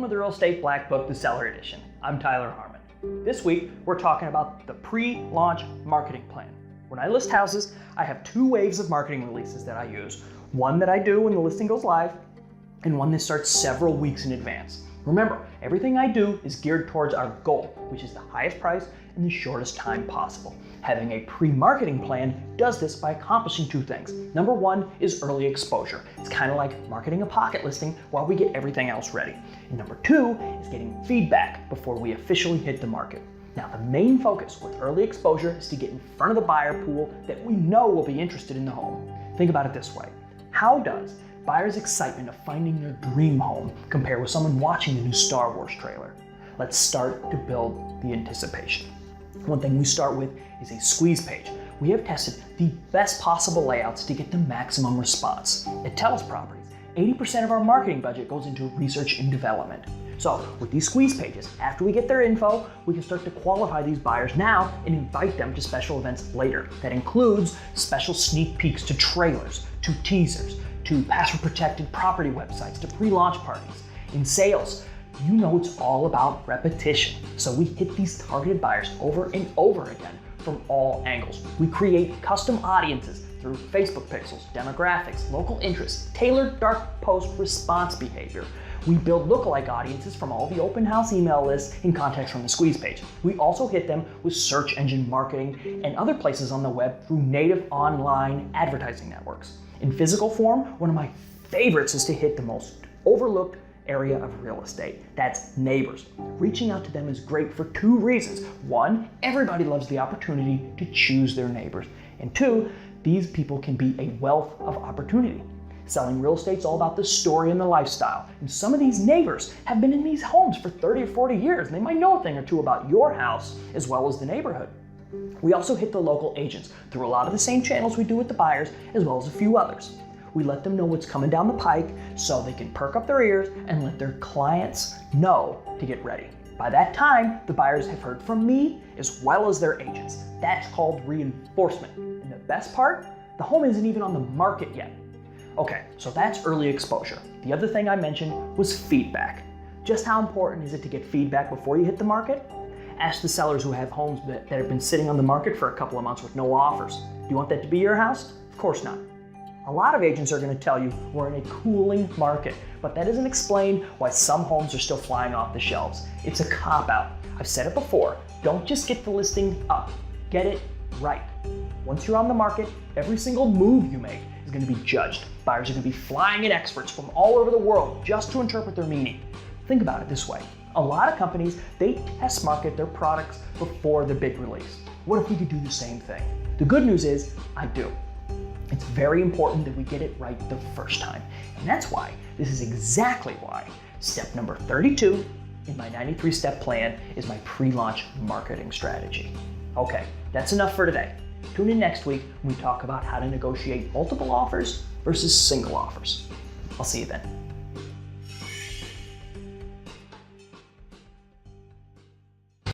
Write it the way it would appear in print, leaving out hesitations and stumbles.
Welcome to the Real Estate Black Book, the Seller Edition. I'm Tyler Harmon. This week, we're talking about the pre-launch marketing plan. When I list houses, I have two waves of marketing releases that I use. One that I do when the listing goes live, and one that starts several weeks in advance. Remember, everything I do is geared towards our goal, which is the highest price in the shortest time possible. Having a pre-marketing plan does this by accomplishing two things. Number one is early exposure. It's kind of like marketing a pocket listing while we get everything else ready. And number two is getting feedback before we officially hit the market. Now, the main focus with early exposure is to get in front of the buyer pool that we know will be interested in the home. Think about it this way. How does buyers' excitement of finding their dream home compare with someone watching the new Star Wars trailer? Let's start to build the anticipation. One thing we start with is a squeeze page. We have tested the best possible layouts to get the maximum response. At Telus Properties, 80% of our marketing budget goes into research and development. So with these squeeze pages, after we get their info, we can start to qualify these buyers now and invite them to special events later. That includes special sneak peeks to trailers, to teasers, to password protected property websites, to pre-launch parties. In sales, you know it's all about repetition. So we hit these targeted buyers over and over again from all angles. We create custom audiences through Facebook pixels, demographics, local interests, tailored dark post response behavior. We build lookalike audiences from all the open house email lists in context from the squeeze page. We also hit them with search engine marketing and other places on the web through native online advertising networks. In physical form, one of my favorites is to hit the most overlooked area of real estate. That's neighbors. Reaching out to them is great for two reasons. One, everybody loves the opportunity to choose their neighbors. And two, these people can be a wealth of opportunity. Selling real estate is all about the story and the lifestyle. And some of these neighbors have been in these homes for 30 or 40 years, and they might know a thing or two about your house as well as the neighborhood. We also hit the local agents through a lot of the same channels we do with the buyers, as well as a few others. We let them know what's coming down the pike so they can perk up their ears and let their clients know to get ready. By that time, the buyers have heard from me as well as their agents. That's called reinforcement. And the best part, the home isn't even on the market yet. Okay, so that's early exposure. The other thing I mentioned was feedback. Just how important is it to get feedback before you hit the market? Ask the sellers who have homes that have been sitting on the market for a couple of months with no offers. Do you want that to be your house? Of course not. A lot of agents are going to tell you we're in a cooling market, but that doesn't explain why some homes are still flying off the shelves. It's a cop-out. I've said it before, don't just get the listing up, get it right. Once you're on the market, every single move you make is going to be judged. Buyers are going to be flying in experts from all over the world just to interpret their meaning. Think about it this way. A lot of companies, they test market their products before the big release. What if we could do the same thing? The good news is, I do. It's very important that we get it right the first time. And that's why, this is exactly why, step number 32 in my 93-step plan is my pre-launch marketing strategy. Okay, that's enough for today. Tune in next week when we talk about how to negotiate multiple offers versus single offers. I'll see you then.